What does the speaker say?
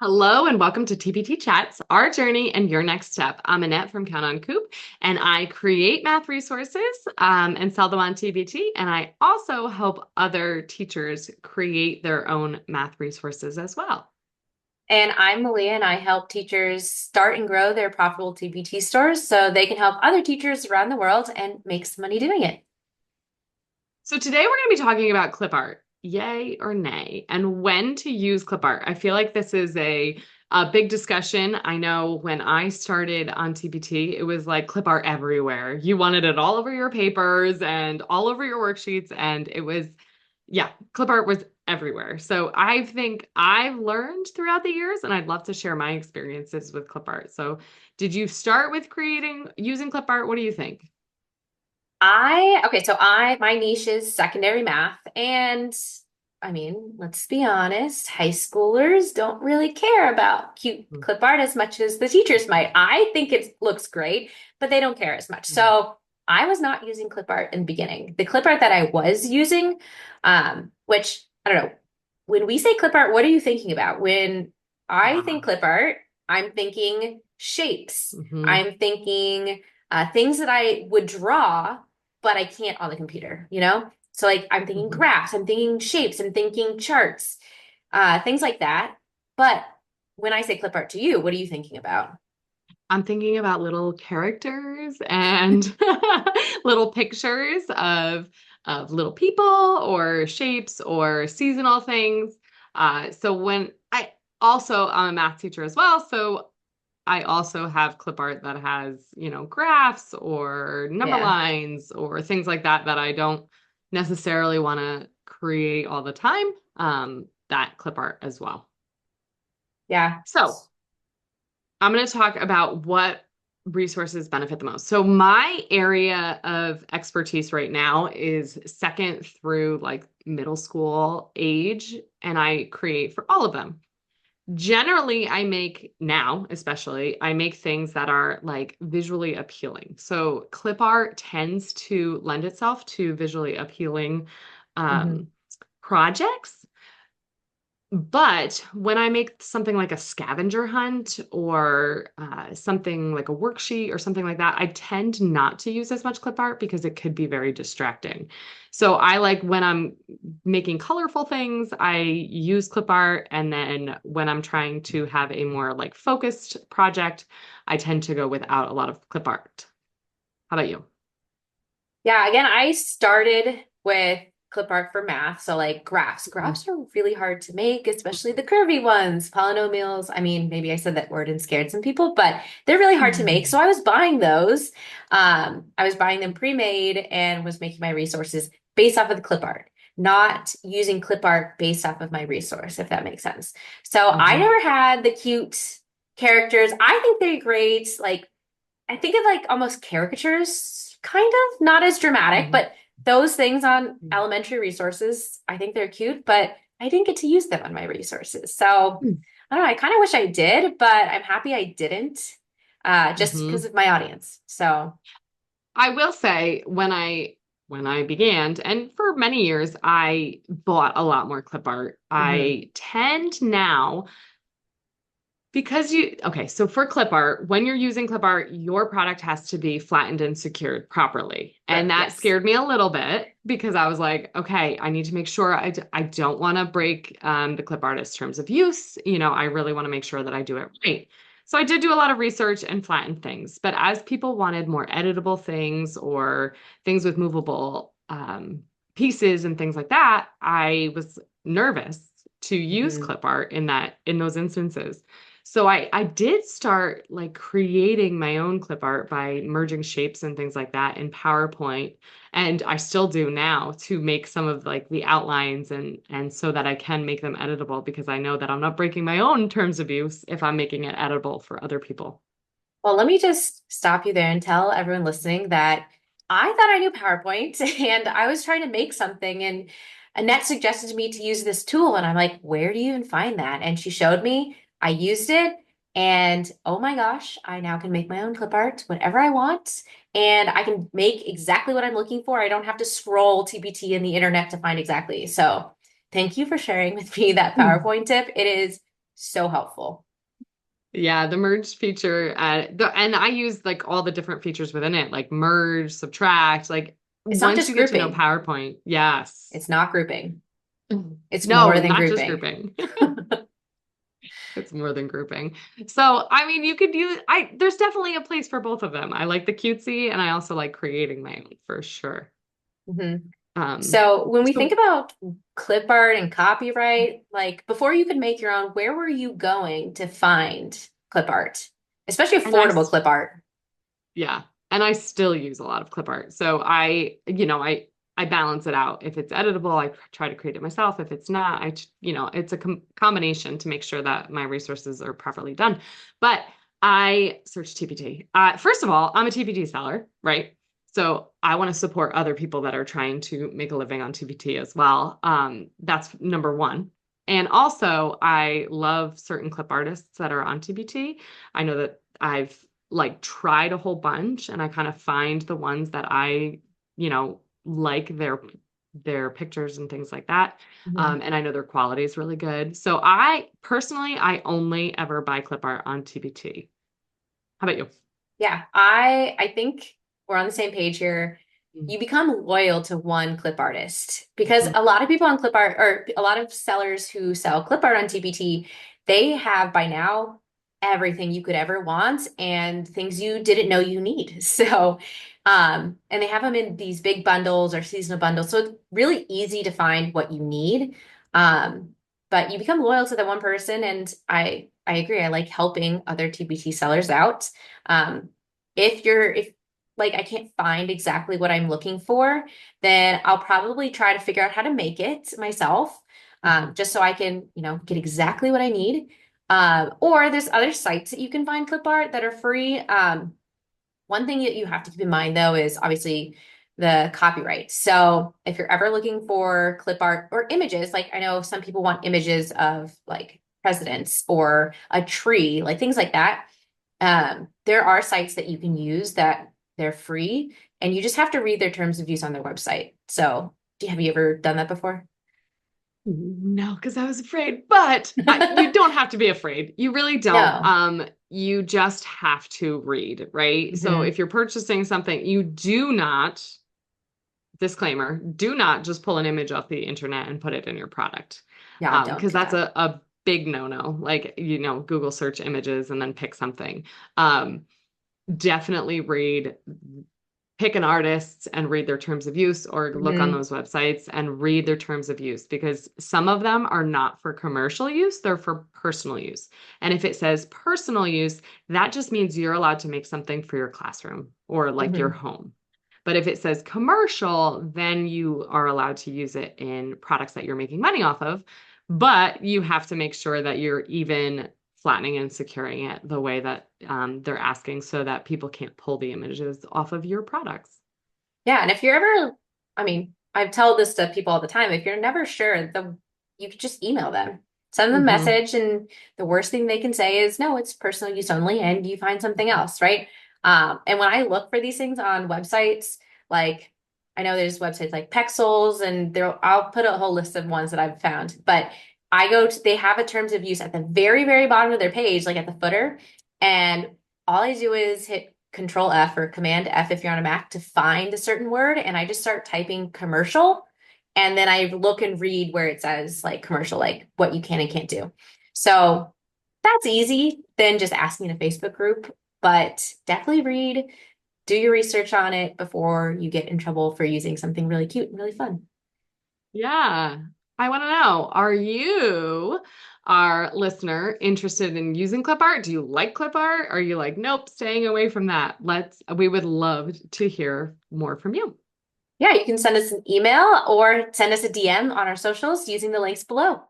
Hello and welcome to TPT Chats, our journey and your next step. I'm Annette from Count on Coop, and I create math resources and sell them on TPT. And I also help other teachers create their own math resources as well. And I'm Malia, and I help teachers start and grow their profitable TPT stores so they can help other teachers around the world and make some money doing it. So today we're going to be talking about clip art, yay or nay, and when to use clip art. I feel like this is a big discussion. I know when I started on TPT, it was like clip art everywhere. You wanted it all over your papers and all over your worksheets, and it was, yeah, clip art was everywhere. So I think I've learned throughout the years, and I'd love to share my experiences with clip art. So did you start with using clip art? What do you think? My niche is secondary math. And I mean, let's be honest, high schoolers don't really care about cute clip art as much as the teachers might. I think it looks great, but they don't care as much. Mhm. So I was not using clip art in the beginning. The clip art that I was using, which I don't know, when we say clip art, what are you thinking about? When I think Ah. clip art, I'm thinking shapes. Mhm. I'm thinking things that I would draw but I can't on the computer, you know? So like I'm thinking Mhm. graphs, I'm thinking shapes, I'm thinking charts, things like that. But when I say clip art to you, what are you thinking about? I'm thinking about little characters and little pictures of little people or shapes or seasonal things. So when I also I'm a math teacher as well, so I also have clip art that has, graphs or number Yeah. lines or things like that that I don't necessarily want to create all the time. That clip art as well. Yeah. So I'm going to talk about what resources benefit the most. So my area of expertise right now is second through like middle school age, and I create for all of them. Generally, I make now, especially, I make things that are like visually appealing. So clip art tends to lend itself to visually appealing Hmm. um, projects. But when I make something like a scavenger hunt or something like a worksheet or something like that, I tend not to use as much clip art because it could be very distracting. So I like when I'm making colorful things, I use clip art. And then when I'm trying to have a more like focused project, I tend to go without a lot of clip art. How about you? Yeah, again, I started with clip art for math. So like graphs. Mhm. Graphs are really hard to make, especially the curvy ones, polynomials. I mean, maybe I said that word and scared some people, but they're really hard to make. So I was buying those. I was buying them pre-made and was making my resources based off of the clip art, not using clip art based off of my resource, if that makes sense. So I Mhm. never had the cute characters. I think they're great. Like I think of like almost caricatures, kind of, not as dramatic, Mhm. but those things on elementary resources, I think they're cute, but I didn't get to use them on my resources. So I don't know, I kind of wish I did, but I'm happy I didn't, just because Mhm. of my audience. So, I will say when I began, and for many years, I bought a lot more clip art. mhm, I tend now because okay, so for clip art, when you're using clip art, your product has to be flattened and secured properly. And right, that yes. scared me a little bit because I was like, okay, I need to make sure I don't want to break the clip artist terms of use. I really want to make sure that I do it right. So I did do a lot of research and flattened things. But as people wanted more editable things or things with movable pieces and things like that, I was nervous to use Mhm. clip art in those instances. So I did start like creating my own clip art by merging shapes and things like that in PowerPoint. And I still do now to make some of like the outlines and so that I can make them editable because I know that I'm not breaking my own terms of use if I'm making it editable for other people. Well, let me just stop you there and tell everyone listening that I thought I knew PowerPoint and I was trying to make something and Annette suggested to me to use this tool and I'm like, where do you even find that? And she showed me, I used it and oh my gosh, I now can make my own clip art whenever I want and I can make exactly what I'm looking for. I don't have to scroll TPT in the internet to find exactly. So, thank you for sharing with me that Hmm. PowerPoint tip. It is So helpful. Yeah, the merge feature, and I use like all the different features within it, like merge, subtract, like It's not once just you get to know grouping. PowerPoint, yes. It's not grouping. It's No, more than not just grouping. grouping. It's more than grouping. So, I mean, you could use there's definitely a place for both of them. I like the cutesy and I also like creating my own for sure. hmm Um, So when we think so about clip art and copyright, like before you could make your own, where were you going to find clip art? Especially and I affordable clip art. Yeah. And I still use a lot of clip art. So I balance it out. If it's editable, I try to create it myself. If it's not, it's a combination to make sure that my resources are properly done. But I search TPT. First of all, I'm a TPT seller, right? So I want to support other people that are trying to make a living on TPT as well. That's number one. And also, I love certain clip artists that are on TPT. I know that I've like tried a whole bunch and I kind of find the ones that like their pictures and things like that. Mhm. And I know their quality is really good. So I only ever buy clip art on TBT. How about you? Yeah, I think we're on the same page here. Mhm. You become loyal to one clip artist because Mhm. a lot of people on clip art or a lot of sellers who sell clip art on TPT, they have by now everything you could ever want and things you didn't know you need. So, and they have them in these big bundles or seasonal bundles. So it's really easy to find what you need. Um, but you become loyal to the one person, and I agree. I like helping other TPT sellers out. Um, if like I can't find exactly what I'm looking for, then I'll probably try to figure out how to make it myself, Mhm. just so I can, get exactly what I need. Or there's other sites that you can find clip art that are free. One thing that you have to keep in mind though is obviously the copyright. So if you're ever looking for clip art or images, like I know some people want images of like presidents or a tree, like things like that. There are sites that you can use that they're free, and you just have to read their terms of use on their website. So, have you ever done that before? No, because I was afraid, but you don't have to be afraid. You really don't. No. You just have to read, right? So hmm if you're purchasing something, you do not, disclaimer, do not just pull an image off the internet and put it in your product. Yeah, don't Because do that's that. a big no-no. Like, Google search images and then pick something. Um, Definitely pick an artist and read their terms of use or look on hmm those websites and read their terms of use because some of them are not for commercial use, they're for personal use. And if it says personal use, that just means you're allowed to make something for your classroom or like your hmm home. But if it says commercial, then you are allowed to use it in products that you're making money off of. But you have to make sure that you're even flattening and securing it the way that they're asking so that people can't pull the images off of your products. Yeah, and if you're ever, I mean, I tell this to people all the time. If you're never sure, you could just email them, send them a Hmm. message, and the worst thing they can say is, "No, it's personal use only," and you find something else, right? And when I look for these things on websites, like I know there's websites like Pexels, and I'll put a whole list of ones that I've found, but they have a terms of use at the very, very bottom of their page, like at the footer, and all I do is hit Control F or Command F if you're on a Mac to find a certain word, and I just start typing commercial, and then I look and read where it says like commercial, like what you can and can't do. So that's easy than just asking in a Facebook group, but definitely read, do your research on it before you get in trouble for using something really cute and really fun. Yeah. I want to know, are you, our listener, interested in using clip art? Do you like clip art? Are you like, nope, staying away from that? We would love to hear more from you. Yeah, you can send us an email or send us a DM on our socials using the links below.